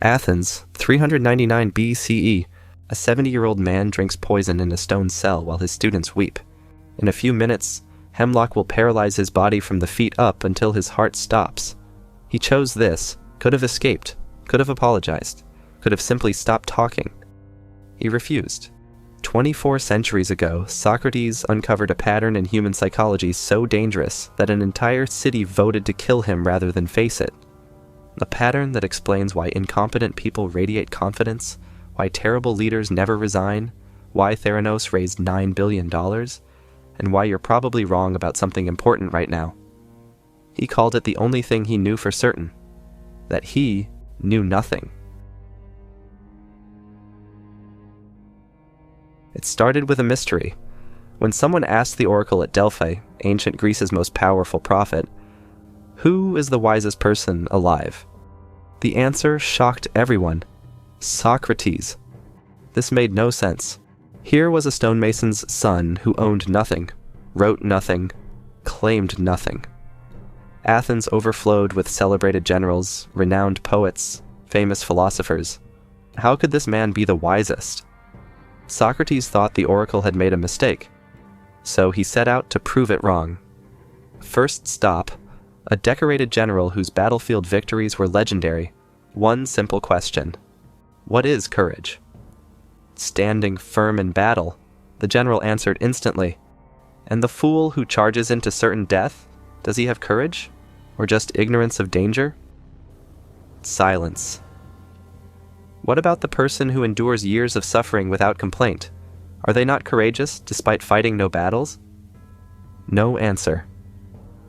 Athens, 399 BCE. A 70-year-old man drinks poison in a stone cell while his students weep. In a few minutes, hemlock will paralyze his body from the feet up until his heart stops. He chose this, could have escaped, could have apologized, could have simply stopped talking. He refused. 24 centuries ago, Socrates uncovered a pattern in human psychology so dangerous that an entire city voted to kill him rather than face it. A pattern that explains why incompetent people radiate confidence, why terrible leaders never resign, why Theranos raised $9 billion, and why you're probably wrong about something important right now. He called it the only thing he knew for certain, that he knew nothing. It started with a mystery. When someone asked the oracle at Delphi, ancient Greece's most powerful prophet, "Who is the wisest person alive?" The answer shocked everyone. Socrates. This made no sense. Here was a stonemason's son who owned nothing, wrote nothing, claimed nothing. Athens overflowed with celebrated generals, renowned poets, famous philosophers. How could this man be the wisest? Socrates thought the oracle had made a mistake, so he set out to prove it wrong. First stop, a decorated general whose battlefield victories were legendary. One simple question. What is courage? Standing firm in battle, the general answered instantly. And the fool who charges into certain death, does he have courage? Or just ignorance of danger? Silence. What about the person who endures years of suffering without complaint? Are they not courageous despite fighting no battles? No answer.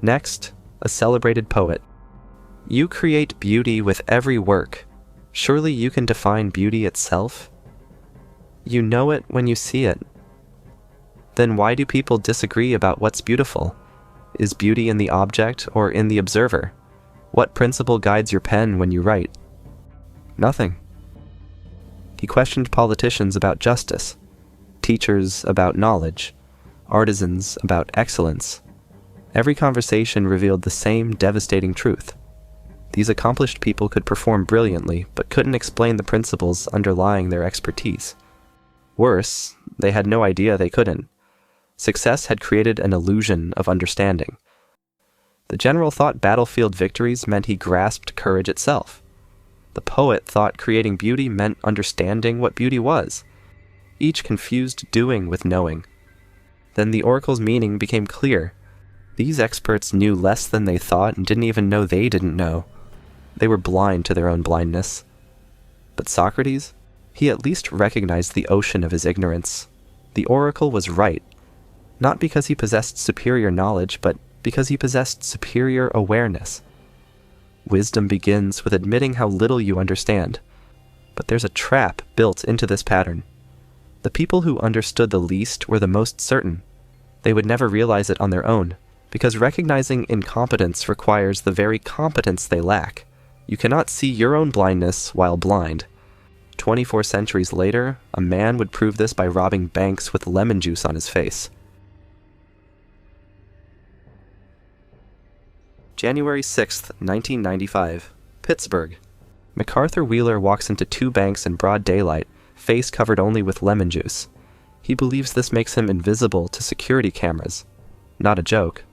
Next, a celebrated poet. You create beauty with every work. Surely you can define beauty itself? You know it when you see it. Then why do people disagree about what's beautiful? Is beauty in the object or in the observer? What principle guides your pen when you write? Nothing. He questioned politicians about justice, teachers about knowledge, artisans about excellence. Every conversation revealed the same devastating truth. These accomplished people could perform brilliantly, but couldn't explain the principles underlying their expertise. Worse, they had no idea they couldn't. Success had created an illusion of understanding. The general thought battlefield victories meant he grasped courage itself. The poet thought creating beauty meant understanding what beauty was. Each confused doing with knowing. Then the oracle's meaning became clear. These experts knew less than they thought and didn't even know they didn't know. They were blind to their own blindness. But Socrates? He at least recognized the ocean of his ignorance. The oracle was right. Not because he possessed superior knowledge, but because he possessed superior awareness. Wisdom begins with admitting how little you understand. But there's a trap built into this pattern. The people who understood the least were the most certain. They would never realize it on their own, because recognizing incompetence requires the very competence they lack. You cannot see your own blindness while blind. 24 centuries later, a man would prove this by robbing banks with lemon juice on his face. January 6th, 1995, Pittsburgh. MacArthur Wheeler walks into two banks in broad daylight, face covered only with lemon juice. He believes this makes him invisible to security cameras. Not a joke.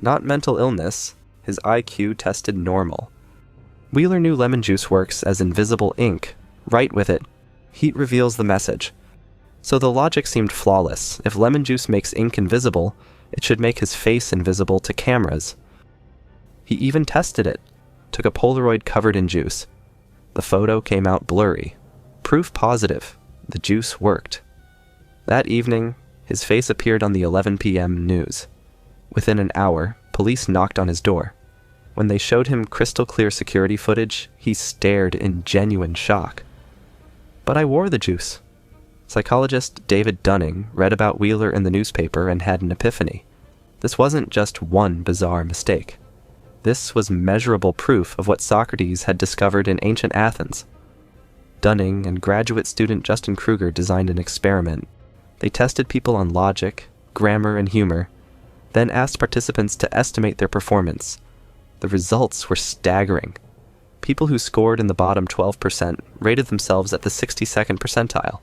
Not mental illness. His IQ tested normal. Wheeler knew lemon juice works as invisible ink. Write with it. Heat reveals the message. So the logic seemed flawless. If lemon juice makes ink invisible, it should make his face invisible to cameras. He even tested it. Took a Polaroid covered in juice. The photo came out blurry. Proof positive. The juice worked. That evening, his face appeared on the 11 p.m. news. Within an hour, police knocked on his door. When they showed him crystal-clear security footage, he stared in genuine shock. But I wore the juice. Psychologist David Dunning read about Wheeler in the newspaper and had an epiphany. This wasn't just one bizarre mistake. This was measurable proof of what Socrates had discovered in ancient Athens. Dunning and graduate student Dunning-Kruger designed an experiment. They tested people on logic, grammar, and humor, then asked participants to estimate their performance. The results were staggering. People who scored in the bottom 12% rated themselves at the 62nd percentile.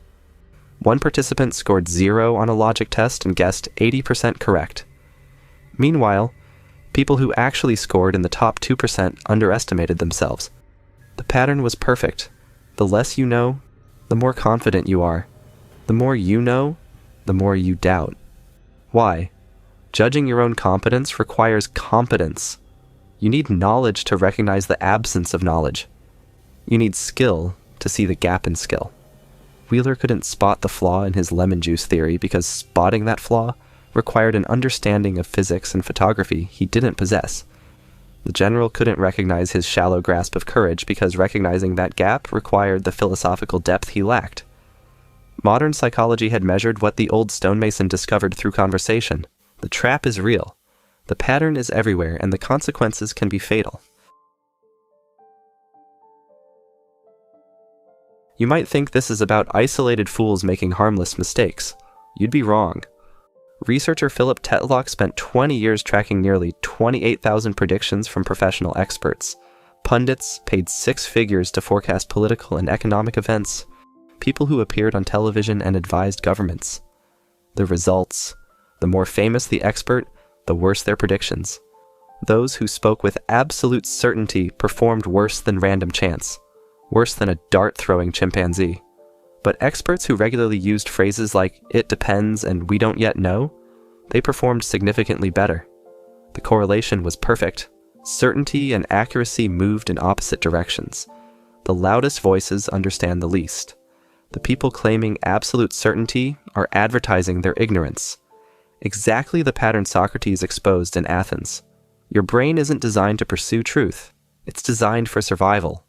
One participant scored 0 on a logic test and guessed 80% correct. Meanwhile, people who actually scored in the top 2% underestimated themselves. The pattern was perfect. The less you know, the more confident you are. The more you know, the more you doubt. Why? Judging your own competence requires competence. You need knowledge to recognize the absence of knowledge. You need skill to see the gap in skill. Wheeler couldn't spot the flaw in his lemon juice theory because spotting that flaw required an understanding of physics and photography he didn't possess. The general couldn't recognize his shallow grasp of courage because recognizing that gap required the philosophical depth he lacked. Modern psychology had measured what the old stonemason discovered through conversation. The trap is real. The pattern is everywhere, and the consequences can be fatal. You might think this is about isolated fools making harmless mistakes. You'd be wrong. Researcher Philip Tetlock spent 20 years tracking nearly 28,000 predictions from professional experts. Pundits paid 6 figures to forecast political and economic events. People who appeared on television and advised governments. The results: the more famous the expert, the worse their predictions. Those who spoke with absolute certainty performed worse than random chance, worse than a dart-throwing chimpanzee. But experts who regularly used phrases like "it depends" and "we don't yet know," they performed significantly better. The correlation was perfect. Certainty and accuracy moved in opposite directions. The loudest voices understand the least. The people claiming absolute certainty are advertising their ignorance. Exactly the pattern Socrates exposed in Athens. Your brain isn't designed to pursue truth. It's designed for survival.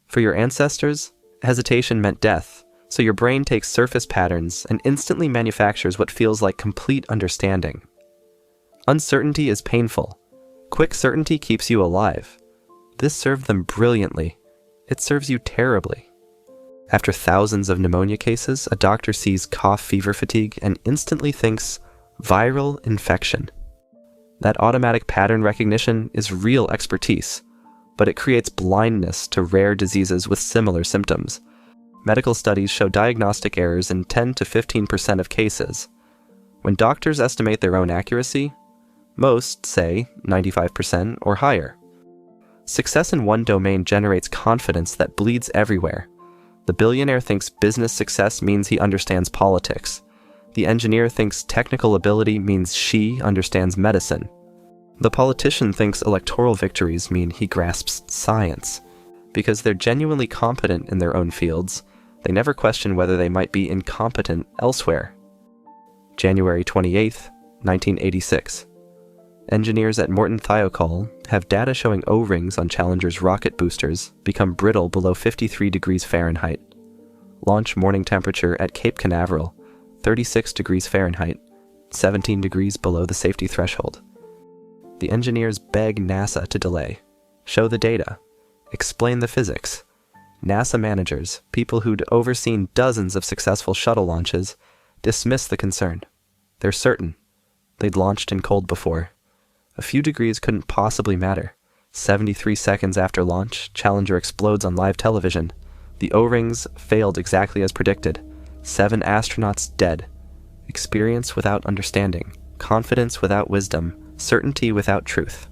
For your ancestors, hesitation meant death, so your brain takes surface patterns and instantly manufactures what feels like complete understanding. Uncertainty is painful. Quick certainty keeps you alive. This served them brilliantly. It serves you terribly. After thousands of pneumonia cases, a doctor sees cough, fever, fatigue, and instantly thinks, viral infection. That automatic pattern recognition is real expertise, but it creates blindness to rare diseases with similar symptoms. Medical studies show diagnostic errors in 10 to 15% of cases. When doctors estimate their own accuracy, most say 95% or higher. Success in one domain generates confidence that bleeds everywhere. The billionaire thinks business success means he understands politics. The engineer thinks technical ability means she understands medicine. The politician thinks electoral victories mean he grasps science. Because they're genuinely competent in their own fields, they never question whether they might be incompetent elsewhere. January 28, 1986. Engineers at Morton Thiokol have data showing O-rings on Challenger's rocket boosters become brittle below 53 degrees Fahrenheit. Launch morning temperature at Cape Canaveral, 36 degrees Fahrenheit, 17 degrees below the safety threshold. The engineers beg NASA to delay, show the data, explain the physics. NASA managers, people who'd overseen dozens of successful shuttle launches, dismiss the concern. They're certain. They'd launched in cold before. A few degrees couldn't possibly matter. 73 seconds after launch, Challenger explodes on live television. The O-rings failed exactly as predicted. 7 astronauts dead. Experience without understanding. Confidence without wisdom. Certainty without truth.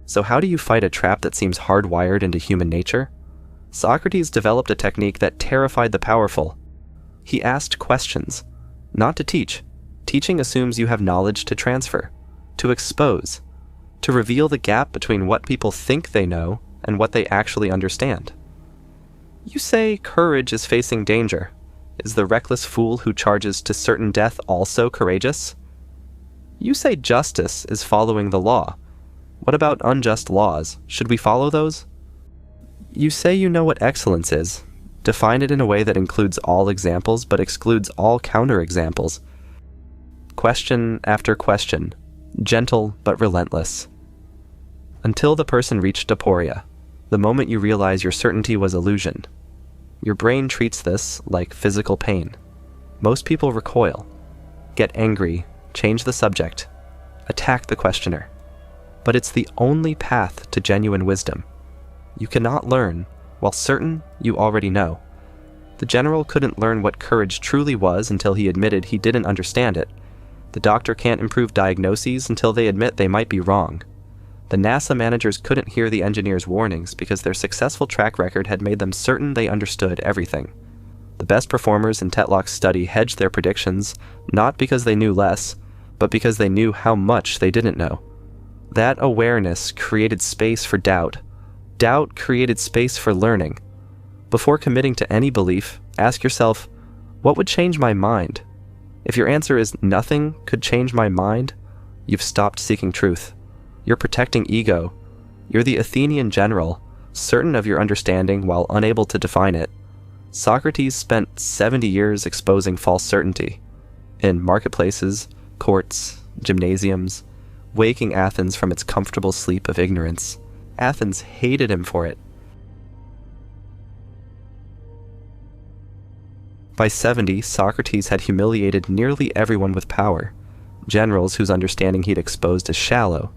So how do you fight a trap that seems hardwired into human nature? Socrates developed a technique that terrified the powerful. He asked questions. Not to teach. Teaching assumes you have knowledge to transfer, to expose, to reveal the gap between what people think they know and what they actually understand. You say courage is facing danger. Is the reckless fool who charges to certain death also courageous? You say justice is following the law. What about unjust laws? Should we follow those? You say you know what excellence is. Define it in a way that includes all examples but excludes all counterexamples. Question after question, gentle but relentless. Until the person reached aporia, the moment you realize your certainty was illusion. Your brain treats this like physical pain. Most people recoil, get angry, change the subject, attack the questioner. but it's the only path to genuine wisdom. You cannot learn while certain you already know. The general couldn't learn what courage truly was until he admitted he didn't understand it. The doctor can't improve diagnoses until they admit they might be wrong. The NASA managers couldn't hear the engineers' warnings because their successful track record had made them certain they understood everything. The best performers in Tetlock's study hedged their predictions, not because they knew less, but because they knew how much they didn't know. That awareness created space for doubt. Doubt created space for learning. Before committing to any belief, ask yourself, what would change my mind? If your answer is nothing could change my mind, you've stopped seeking truth. You're protecting ego. You're the Athenian general, certain of your understanding while unable to define it. Socrates spent 70 years exposing false certainty. In marketplaces, courts, gymnasiums, waking Athens from its comfortable sleep of ignorance. Athens hated him for it. By 70, Socrates had humiliated nearly everyone with power. Generals whose understanding he'd exposed as shallow.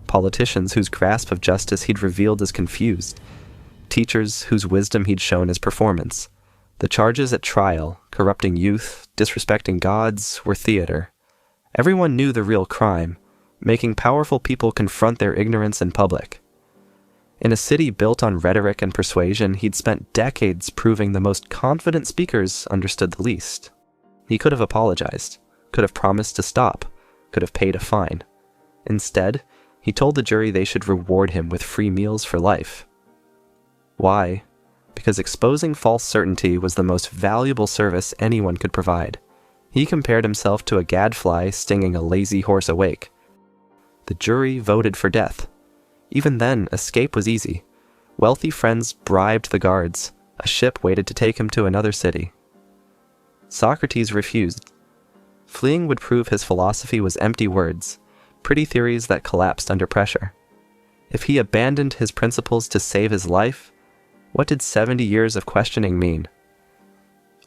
Politicians whose grasp of justice he'd revealed as confused. Teachers whose wisdom he'd shown as performance. The charges at trial, corrupting youth, disrespecting gods, were theater. Everyone knew the real crime, making powerful people confront their ignorance in public. In a city built on rhetoric and persuasion, he'd spent decades proving the most confident speakers understood the least. He could have apologized, could have promised to stop, could have paid a fine. Instead, he told the jury they should reward him with free meals for life. Why? Because exposing false certainty was the most valuable service anyone could provide. He compared himself to a gadfly stinging a lazy horse awake. The jury voted for death. Even then, escape was easy. Wealthy friends bribed the guards. A ship waited to take him to another city. Socrates refused. Fleeing would prove his philosophy was empty words, pretty theories that collapsed under pressure. If he abandoned his principles to save his life, what did 70 years of questioning mean?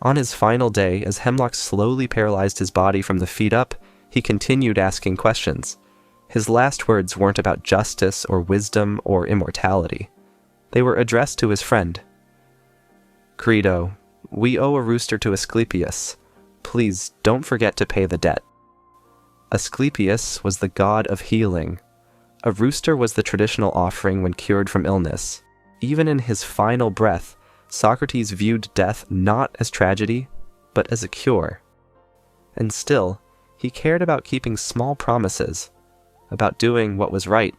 On his final day, as hemlock slowly paralyzed his body from the feet up, he continued asking questions. His last words weren't about justice or wisdom or immortality. They were addressed to his friend. Credo, we owe a rooster to Asclepius. Please don't forget to pay the debt. Asclepius was the god of healing. A rooster was the traditional offering when cured from illness. Even in his final breath, Socrates viewed death not as tragedy, but as a cure. And still, he cared about keeping small promises, about doing what was right.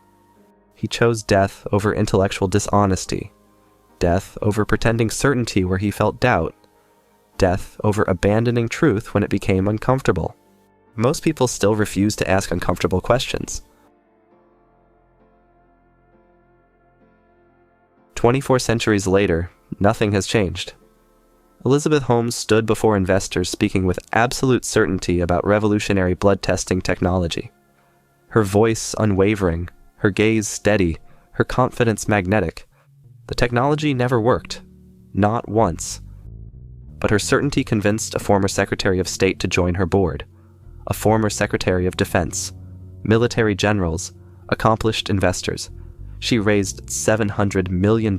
He chose death over intellectual dishonesty, death over pretending certainty where he felt doubt, death over abandoning truth when it became uncomfortable. Most people still refuse to ask uncomfortable questions. 24 centuries later, nothing has changed. Elizabeth Holmes stood before investors speaking with absolute certainty about revolutionary blood testing technology. Her voice unwavering, her gaze steady, her confidence magnetic. The technology never worked. Not once. But her certainty convinced a former Secretary of State to join her board, a former Secretary of Defense, military generals, accomplished investors. She raised $700 million.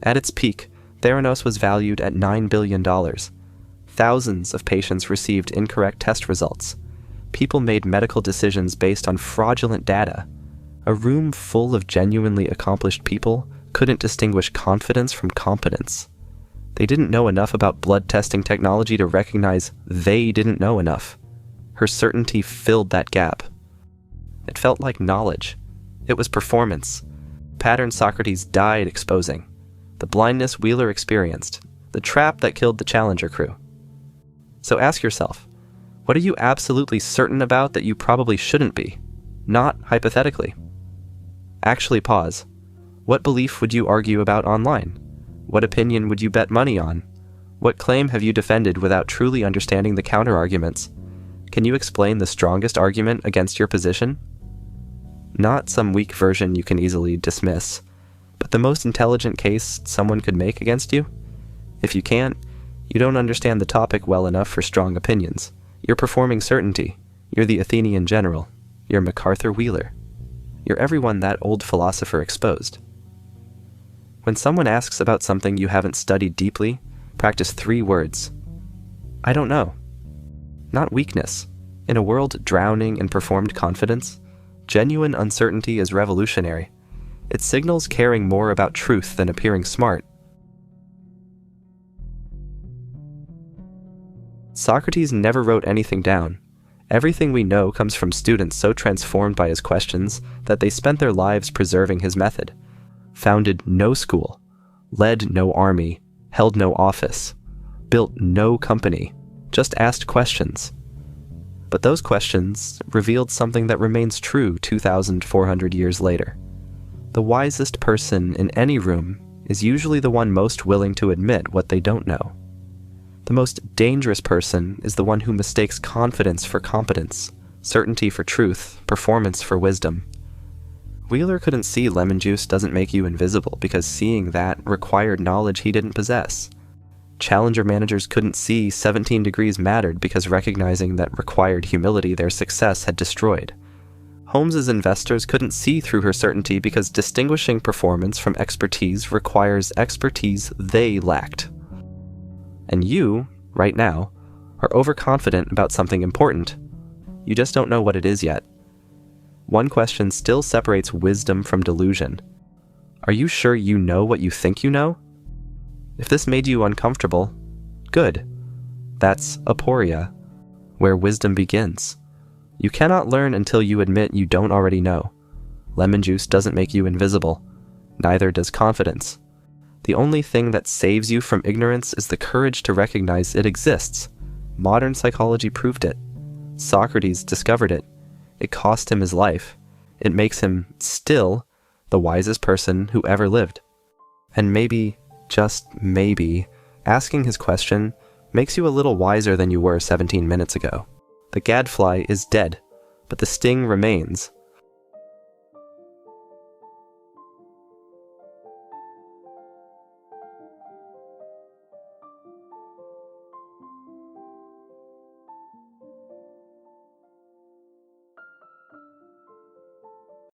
At its peak, Theranos was valued at $9 billion. Thousands of patients received incorrect test results. People made medical decisions based on fraudulent data. A room full of genuinely accomplished people couldn't distinguish confidence from competence. They didn't know enough about blood testing technology to recognize they didn't know enough. Her certainty filled that gap. It felt like knowledge. It was performance. Pattern Socrates died exposing. The blindness Wheeler experienced. The trap that killed the Challenger crew. So ask yourself, what are you absolutely certain about that you probably shouldn't be? Not hypothetically. Actually pause. What belief would you argue about online? What opinion would you bet money on? What claim have you defended without truly understanding the counter-arguments? Can you explain the strongest argument against your position? Not some weak version you can easily dismiss, but the most intelligent case someone could make against you? If you can't, you don't understand the topic well enough for strong opinions. You're performing certainty. You're the Athenian general. You're MacArthur Wheeler. You're everyone that old philosopher exposed. When someone asks about something you haven't studied deeply, practice 3 words. I don't know. Not weakness. In a world drowning in performed confidence, genuine uncertainty is revolutionary. It signals caring more about truth than appearing smart. Socrates never wrote anything down. Everything we know comes from students so transformed by his questions that they spent their lives preserving his method. Founded no school, led no army, held no office, built no company, just asked questions. But those questions revealed something that remains true 2,400 years later. The wisest person in any room is usually the one most willing to admit what they don't know. The most dangerous person is the one who mistakes confidence for competence, certainty for truth, performance for wisdom. Wheeler couldn't see lemon juice doesn't make you invisible because seeing that required knowledge he didn't possess. Challenger managers couldn't see 17 degrees mattered because recognizing that required humility their success had destroyed. Holmes's investors couldn't see through her certainty because distinguishing performance from expertise requires expertise they lacked. And you, right now, are overconfident about something important. You just don't know what it is yet. One question still separates wisdom from delusion. Are you sure you know what you think you know? If this made you uncomfortable, good. That's aporia, where wisdom begins. You cannot learn until you admit you don't already know. Lemon juice doesn't make you invisible. Neither does confidence. The only thing that saves you from ignorance is the courage to recognize it exists. Modern psychology proved it. Socrates discovered it. It cost him his life. It makes him, still, the wisest person who ever lived. And maybe, just maybe, asking his question makes you a little wiser than you were 17 minutes ago. The gadfly is dead, but the sting remains.